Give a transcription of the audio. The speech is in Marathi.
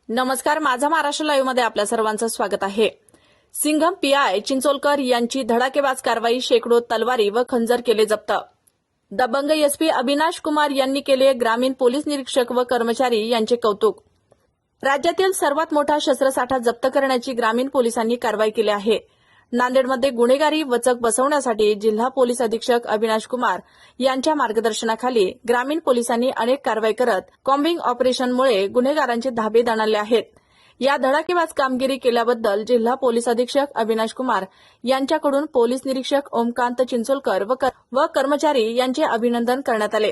नमस्कार, माझा महाराष्ट्र लाईव्ह मध्ये आपल्या सर्वांचं स्वागत आहे। सिंघम पीआय चिंचोलकर यांची धडाकेबाज कारवाई, शेकडो तलवारी व खंजर केले जप्त। दबंग एसपी अविनाश कुमार यांनी केले ग्रामीण पोलीस निरीक्षक व कर्मचारी यांचे कौतुक। राज्यातील सर्वात मोठा शस्त्रसाठा जप्त करण्याची ग्रामीण पोलिसांनी कारवाई केली आहे। नांदेडमध्ये गुन्हेगारी वचक बसवण्यासाठी जिल्हा पोलीस अधीक्षक अविनाश कुमार यांच्या मार्गदर्शनाखाली ग्रामीण पोलिसांनी अनेक कारवाई करत कॉम्बिंग ऑपरेशनमुळे गुन्हेगारांचे धाबे दणाणले आहेत। या धडाकेबाज कामगिरी केल्याबद्दल जिल्हा पोलीस अधीक्षक अविनाश कुमार यांच्याकडून पोलीस निरीक्षक ओमकांत चिंचोलकर व कर्मचारी यांचे अभिनंदन करण्यात आले।